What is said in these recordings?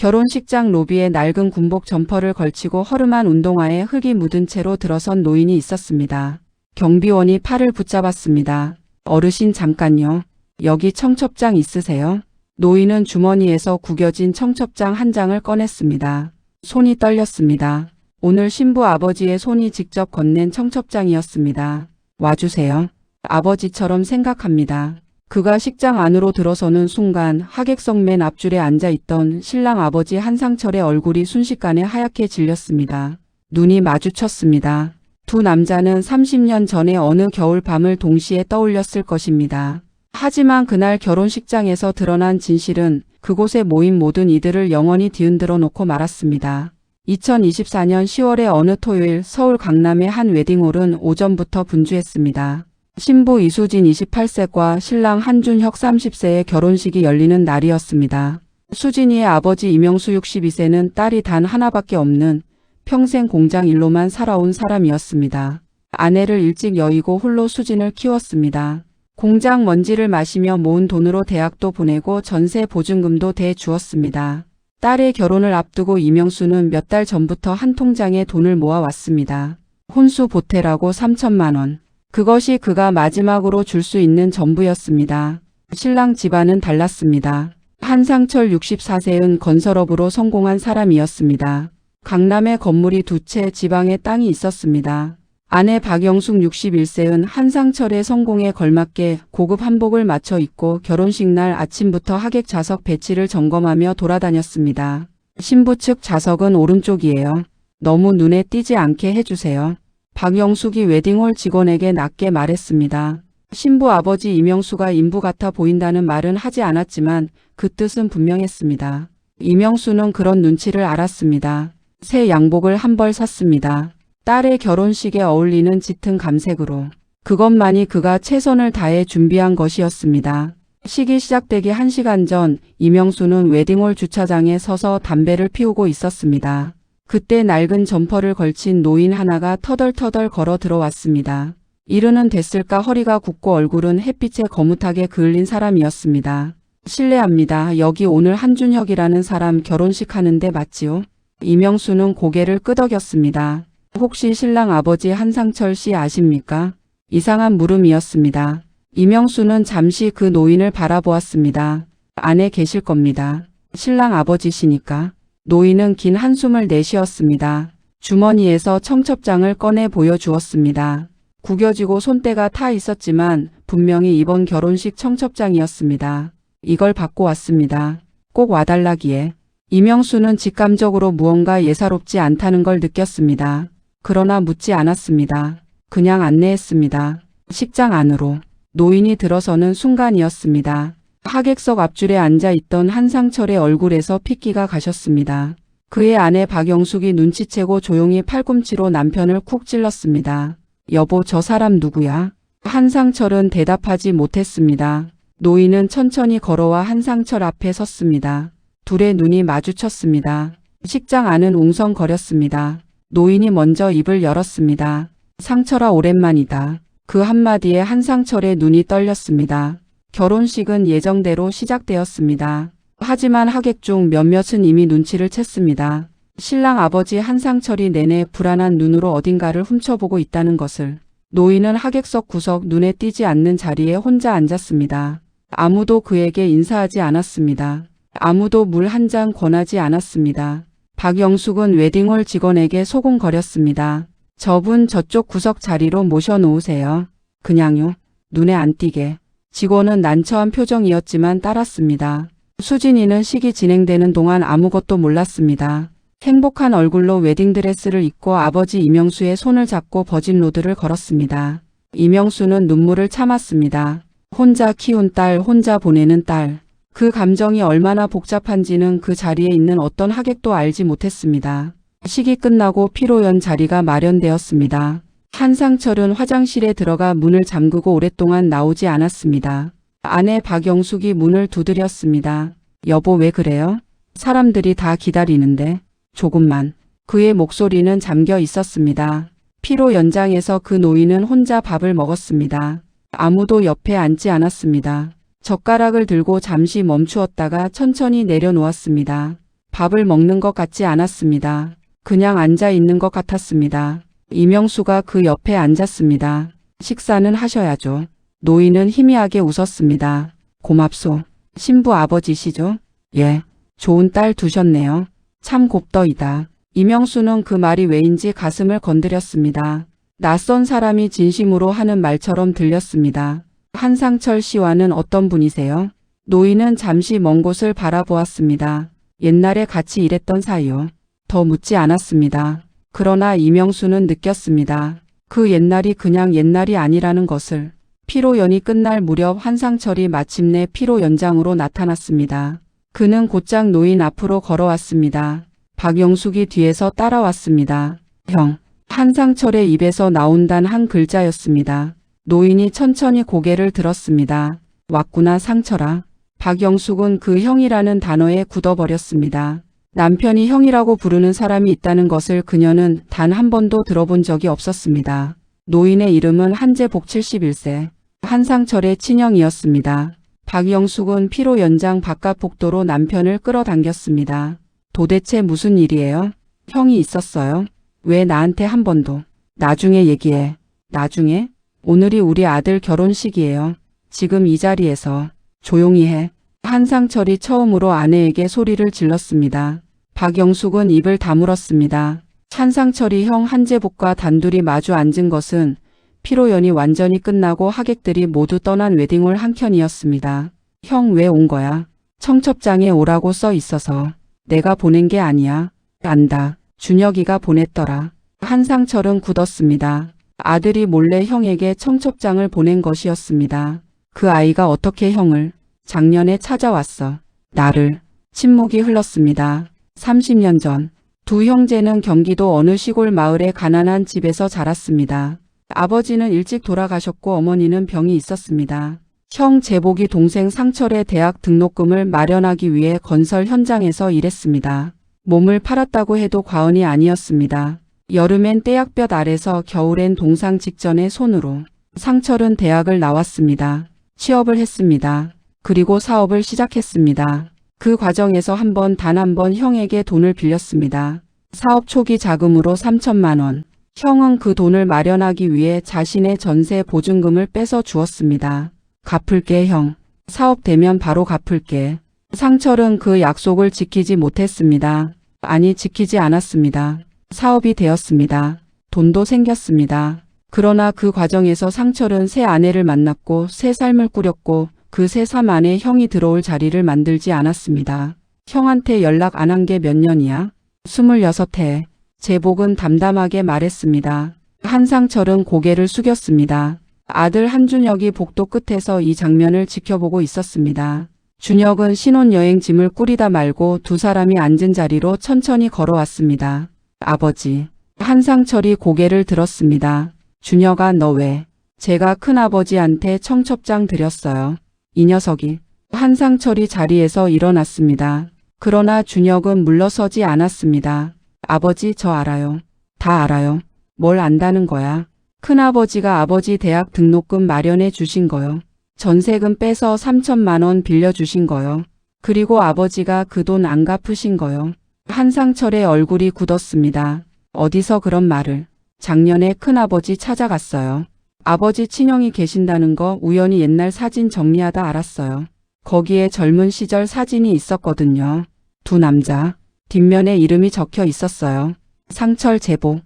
결혼식장 로비에 낡은 군복 점퍼를 걸치고 허름한 운동화에 흙이 묻은 채로 들어선 노인이 있었습니다. 경비원이 팔을 붙잡았습니다. 어르신 잠깐요. 여기 청첩장 있으세요? 노인은 주머니에서 구겨진 청첩장 한 장을 꺼냈습니다. 손이 떨렸습니다. 오늘 신부 아버지의 손이 직접 건넨 청첩장이었습니다. 와주세요. 아버지처럼 생각합니다. 그가 식장 안으로 들어서는 순간 하객석 맨 앞줄에 앉아있던 신랑 아버지 한상철의 얼굴이 순식간에 하얗게 질렸습니다. 눈이 마주쳤습니다. 두 남자는 30년 전의 어느 겨울 밤을 동시에 떠올렸을 것입니다. 하지만 그날 결혼식장에서 드러난 진실은 그곳에 모인 모든 이들을 영원히 뒤흔들어 놓고 말았습니다. 2024년 10월의 어느 토요일 서울 강남의 한 웨딩홀은 오전부터 분주했습니다. 신부 이수진 28세과 신랑 한준혁 30세의 결혼식이 열리는 날이었습니다. 수진이의 아버지 이명수 62세는 딸이 단 하나밖에 없는 평생 공장 일로만 살아온 사람이었습니다. 아내를 일찍 여의고 홀로 수진을 키웠습니다. 공장 먼지를 마시며 모은 돈으로 대학도 보내고 전세 보증금도 대주었습니다. 딸의 결혼을 앞두고 이명수는 몇 달 전부터 한 통장에 돈을 모아왔습니다. 혼수 보태라고 3천만 원. 그것이 그가 마지막으로 줄 수 있는 전부였습니다. 신랑 집안은 달랐습니다. 한상철 64세는 건설업으로 성공한 사람이었습니다. 강남에 건물이 2채, 지방에 땅이 있었습니다. 아내 박영숙 61세는 한상철의 성공에 걸맞게 고급 한복을 맞춰 입고 결혼식 날 아침부터 하객 좌석 배치를 점검하며 돌아다녔습니다. 신부 측 좌석은 오른쪽이에요. 너무 눈에 띄지 않게 해주세요. 박영숙이 웨딩홀 직원에게 낮게 말했습니다. 신부 아버지 이명수가 인부 같아 보인다는 말은 하지 않았지만 그 뜻은 분명했습니다. 이명수는 그런 눈치를 알았습니다. 새 양복을 한 벌 샀습니다. 딸의 결혼식에 어울리는 짙은 감색으로. 그것만이 그가 최선을 다해 준비한 것이었습니다. 식이 시작되기 1시간 전 이명수는 웨딩홀 주차장에 서서 담배를 피우고 있었습니다. 그때 낡은 점퍼를 걸친 노인 하나가 터덜터덜 걸어 들어왔습니다. 이르는 됐을까 허리가 굽고 얼굴은 햇빛에 거뭇하게 그을린 사람이었습니다. 실례합니다. 여기 오늘 한준혁이라는 사람 결혼식 하는데 맞지요? 이명수는 고개를 끄덕였습니다. 혹시 신랑 아버지 한상철 씨 아십니까? 이상한 물음이었습니다. 이명수는 잠시 그 노인을 바라보았습니다. 안에 계실 겁니다. 신랑 아버지시니까. 노인은 긴 한숨을 내쉬었습니다. 주머니에서 청첩장을 꺼내 보여주었습니다. 구겨지고 손때가 타 있었지만 분명히 이번 결혼식 청첩장이었습니다. 이걸 받고 왔습니다. 꼭 와달라기에. 이명수는 직감적으로 무언가 예사롭지 않다는 걸 느꼈습니다. 그러나 묻지 않았습니다. 그냥 안내했습니다. 식장 안으로. 노인이 들어서는 순간이었습니다. 하객석 앞줄에 앉아있던 한상철의 얼굴에서 핏기가 가셨습니다. 그의 아내 박영숙이 눈치채고 조용히 팔꿈치로 남편을 쿡 찔렀습니다. 여보, 저 사람 누구야? 한상철은 대답하지 못했습니다. 노인은 천천히 걸어와 한상철 앞에 섰습니다. 둘의 눈이 마주쳤습니다. 식장 안은 웅성거렸습니다. 노인이 먼저 입을 열었습니다. 상철아, 오랜만이다. 그 한마디에 한상철의 눈이 떨렸습니다. 결혼식은 예정대로 시작되었습니다. 하지만 하객 중 몇몇은 이미 눈치를 챘습니다. 신랑 아버지 한상철이 내내 불안한 눈으로 어딘가를 훔쳐보고 있다는 것을. 노인은 하객석 구석 눈에 띄지 않는 자리에 혼자 앉았습니다. 아무도 그에게 인사하지 않았습니다. 아무도 물 한 잔 권하지 않았습니다. 박영숙은 웨딩홀 직원에게 소곤거렸습니다. 저분 저쪽 구석 자리로 모셔놓으세요. 그냥요. 눈에 안 띄게. 직원은 난처한 표정이었지만 따랐습니다. 수진이는 식이 진행되는 동안 아무것도 몰랐습니다. 행복한 얼굴로 웨딩드레스를 입고 아버지 이명수의 손을 잡고 버진로드를 걸었습니다. 이명수는 눈물을 참았습니다. 혼자 키운 딸, 혼자 보내는 딸. 그 감정이 얼마나 복잡한지는 그 자리에 있는 어떤 하객도 알지 못했습니다. 식이 끝나고 피로연 자리가 마련되었습니다. 한상철은 화장실에 들어가 문을 잠그고 오랫동안 나오지 않았습니다. 아내 박영숙이 문을 두드렸습니다. 여보, 왜 그래요? 사람들이 다 기다리는데. 조금만. 그의 목소리는 잠겨 있었습니다. 피로 연장에서 그 노인은 혼자 밥을 먹었습니다. 아무도 옆에 앉지 않았습니다. 젓가락을 들고 잠시 멈추었다가 천천히 내려놓았습니다. 밥을 먹는 것 같지 않았습니다. 그냥 앉아 있는 것 같았습니다. 이명수가 그 옆에 앉았습니다. 식사는 하셔야죠. 노인은 희미하게 웃었습니다. 고맙소. 신부 아버지시죠? 예. 좋은 딸 두셨네요. 참 곱더이다. 이명수는 그 말이 왜인지 가슴을 건드렸습니다. 낯선 사람이 진심으로 하는 말처럼 들렸습니다. 한상철 씨와는 어떤 분이세요? 노인은 잠시 먼 곳을 바라보았습니다. 옛날에 같이 일했던 사이요. 더 묻지 않았습니다. 그러나 이명수는 느꼈습니다. 그 옛날이 그냥 옛날이 아니라는 것을. 피로연이 끝날 무렵 한상철이 마침내 피로연장으로 나타났습니다. 그는 곧장 노인 앞으로 걸어왔습니다. 박영숙이 뒤에서 따라왔습니다. 형. 한상철의 입에서 나온 단 한 글자였습니다. 노인이 천천히 고개를 들었습니다. 왔구나 상철아. 박영숙은 그 형이라는 단어에 굳어버렸습니다. 남편이 형이라고 부르는 사람이 있다는 것을 그녀는 단 한 번도 들어본 적이 없었습니다. 노인의 이름은 한재복 71세. 한상철의 친형이었습니다. 박영숙은 피로 연장 바깥 복도로 남편을 끌어당겼습니다. 도대체 무슨 일이에요? 형이 있었어요? 왜 나한테 한 번도? 나중에 얘기해. 나중에? 오늘이 우리 아들 결혼식이에요. 지금 이 자리에서. 조용히 해. 한상철이 처음으로 아내에게 소리를 질렀습니다. 박영숙은 입을 다물었습니다. 한상철이 형 한재복과 단둘이 마주 앉은 것은 피로연이 완전히 끝나고 하객들이 모두 떠난 웨딩홀 한켠이었습니다. 형 왜 온 거야? 청첩장에 오라고 써 있어서. 내가 보낸 게 아니야. 안다. 준혁이가 보냈더라. 한상철은 굳었습니다. 아들이 몰래 형에게 청첩장을 보낸 것이었습니다. 그 아이가 어떻게 형을? 작년에 찾아왔어. 나를. 침묵이 흘렀습니다. 30년 전. 두 형제는 경기도 어느 시골 마을의 가난한 집에서 자랐습니다. 아버지는 일찍 돌아가셨고 어머니는 병이 있었습니다. 형 재복이 동생 상철의 대학 등록금을 마련하기 위해 건설 현장에서 일했습니다. 몸을 팔았다고 해도 과언이 아니었습니다. 여름엔 떼약볕 아래서 겨울엔 동상 직전에 손으로. 상철은 대학을 나왔습니다. 취업을 했습니다. 그리고 사업을 시작했습니다. 그 과정에서 단 한 번 형에게 돈을 빌렸습니다. 사업 초기 자금으로 3천만 원. 형은 그 돈을 마련하기 위해 자신의 전세 보증금을 뺏어 주었습니다. 갚을게 형. 사업 되면 바로 갚을게. 상철은 그 약속을 지키지 못했습니다. 아니 지키지 않았습니다. 사업이 되었습니다. 돈도 생겼습니다. 그러나 그 과정에서 상철은 새 아내를 만났고 새 삶을 꾸렸고 그 새 삶 안에 형이 들어올 자리를 만들지 않았습니다. 형한테 연락 안 한 게 몇 년이야? 26해. 재복은 담담하게 말했습니다. 한상철은 고개를 숙였습니다. 아들 한준혁이 복도 끝에서 이 장면을 지켜보고 있었습니다. 준혁은 신혼여행 짐을 꾸리다 말고 두 사람이 앉은 자리로 천천히 걸어왔습니다. 아버지. 한상철이 고개를 들었습니다. 준혁아 너 왜? 제가 큰아버지한테 청첩장 드렸어요. 이 녀석이. 한상철이 자리에서 일어났습니다. 그러나 준혁은 물러서지 않았습니다. 아버지 저 알아요. 다 알아요. 뭘 안다는 거야. 큰아버지가 아버지 대학 등록금 마련해 주신 거요. 전세금 빼서 3천만 원 빌려주신 거요. 그리고 아버지가 그 돈 안 갚으신 거요. 한상철의 얼굴이 굳었습니다. 어디서 그런 말을. 작년에 큰아버지 찾아갔어요. 아버지 친형이 계신다는 거 우연히 옛날 사진 정리하다 알았어요. 거기에 젊은 시절 사진이 있었거든요. 두 남자. 뒷면에 이름이 적혀 있었어요. 상철 재복.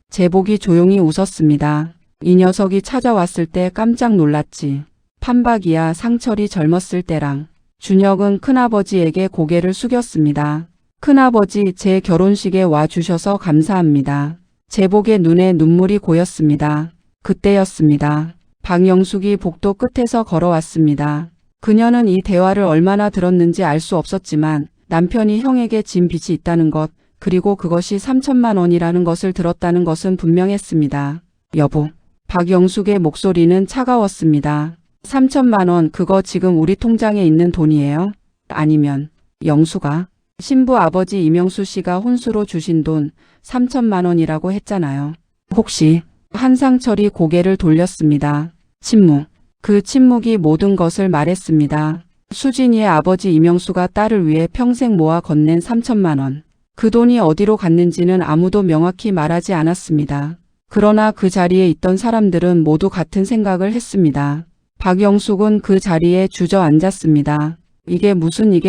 재복이 조용히 웃었습니다. 이 녀석이 찾아왔을 때 깜짝 놀랐지. 판박이야 상철이 젊었을 때랑. 준혁은 큰아버지에게 고개를 숙였습니다. 큰아버지 제 결혼식에 와주셔서 감사합니다. 재복의 눈에 눈물이 고였습니다. 그때였습니다. 박영숙이 복도 끝에서 걸어왔습니다. 그녀는 이 대화를 얼마나 들었는지 알 수 없었지만 남편이 형에게 진 빚이 있다는 것, 그리고 그것이 3천만 원이라는 것을 들었다는 것은 분명했습니다. 여보. 박영숙의 목소리는 차가웠습니다. 3천만 원 그거 지금 우리 통장에 있는 돈이에요? 아니면 영수가? 신부 아버지 이명수 씨가 혼수로 주신 돈 3천만 원이라고 했잖아요. 혹시? 한상철이 고개를 돌렸습니다. 침묵. 그 침묵이 모든 것을 말했습니다. 수진이의 아버지 이명수가 딸을 위해 평생 모아 건넨 3천만 원. 그 돈이 어디로 갔는지는 아무도 명확히 말하지 않았습니다. 그러나 그 자리에 있던 사람들은 모두 같은 생각을 했습니다. 박영숙은 그 자리에 주저앉았습니다. 이게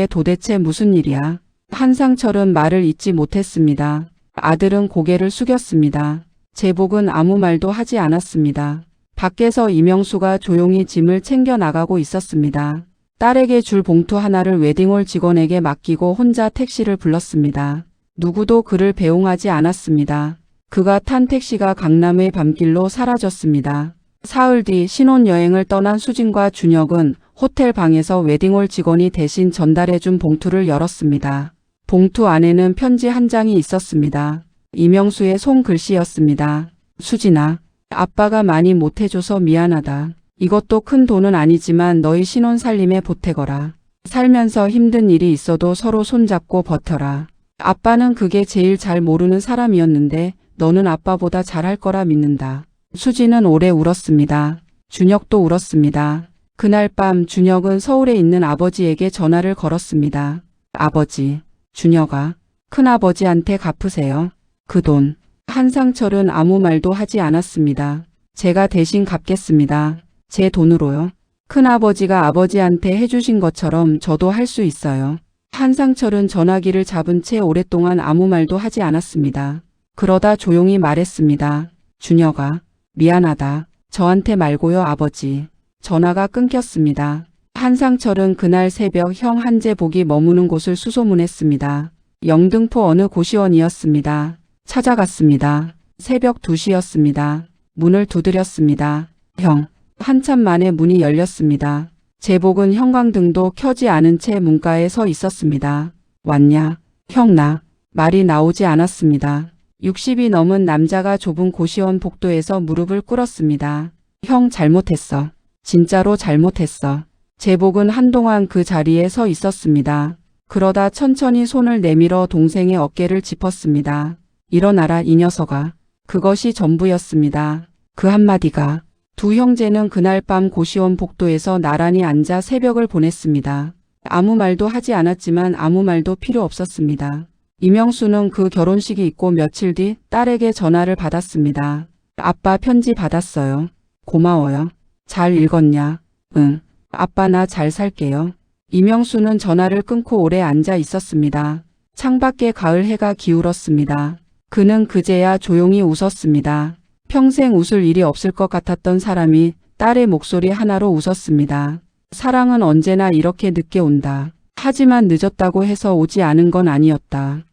도대체 무슨 일이야? 한상철은 말을 잇지 못했습니다. 아들은 고개를 숙였습니다. 제복은 아무 말도 하지 않았습니다. 밖에서 이명수가 조용히 짐을 챙겨 나가고 있었습니다. 딸에게 줄 봉투 하나를 웨딩홀 직원에게 맡기고 혼자 택시를 불렀습니다. 누구도 그를 배웅하지 않았습니다. 그가 탄 택시가 강남의 밤길로 사라졌습니다. 사흘 뒤 신혼여행을 떠난 수진과 준혁은 호텔 방에서 웨딩홀 직원이 대신 전달해준 봉투를 열었습니다. 봉투 안에는 편지 한 장이 있었습니다. 이명수의 손글씨였습니다. 수진아, 아빠가 많이 못해줘서 미안하다. 이것도 큰 돈은 아니지만 너희 신혼 살림에 보태거라. 살면서 힘든 일이 있어도 서로 손잡고 버텨라. 아빠는 그게 제일 잘 모르는 사람이었는데 너는 아빠보다 잘할 거라 믿는다. 수진은 오래 울었습니다. 준혁도 울었습니다. 그날 밤 준혁은 서울에 있는 아버지에게 전화를 걸었습니다. 아버지, 준혁아, 큰아버지한테 갚으세요. 그 돈. 한상철은 아무 말도 하지 않았습니다. 제가 대신 갚겠습니다. 제 돈으로요. 큰아버지가 아버지한테 해주신 것처럼 저도 할 수 있어요. 한상철은 전화기를 잡은 채 오랫동안 아무 말도 하지 않았습니다. 그러다 조용히 말했습니다. 준혁아, 미안하다. 저한테 말고요, 아버지. 전화가 끊겼습니다. 한상철은 그날 새벽 형 한재복이 머무는 곳을 수소문했습니다. 영등포 어느 고시원이었습니다. 찾아갔습니다. 새벽 2시였습니다. 문을 두드렸습니다. 형. 한참 만에 문이 열렸습니다. 제복은 형광등도 켜지 않은 채 문가에 서 있었습니다. 왔냐? 형 나. 말이 나오지 않았습니다. 60이 넘은 남자가 좁은 고시원 복도에서 무릎을 꿇었습니다. 형 잘못했어. 진짜로 잘못했어. 제복은 한동안 그 자리에 서 있었습니다. 그러다 천천히 손을 내밀어 동생의 어깨를 짚었습니다. 일어나라 이 녀석아. 그것이 전부였습니다. 그 한마디가. 두 형제는 그날 밤 고시원 복도에서 나란히 앉아 새벽을 보냈습니다. 아무 말도 하지 않았지만 아무 말도 필요 없었습니다. 이명수는 그 결혼식이 있고 며칠 뒤 딸에게 전화를 받았습니다. 아빠 편지 받았어요. 고마워요. 잘 읽었냐? 응. 아빠 나 잘 살게요. 이명수는 전화를 끊고 오래 앉아 있었습니다. 창밖에 가을 해가 기울었습니다. 그는 그제야 조용히 웃었습니다. 평생 웃을 일이 없을 것 같았던 사람이 딸의 목소리 하나로 웃었습니다. 사랑은 언제나 이렇게 늦게 온다. 하지만 늦었다고 해서 오지 않은 건 아니었다.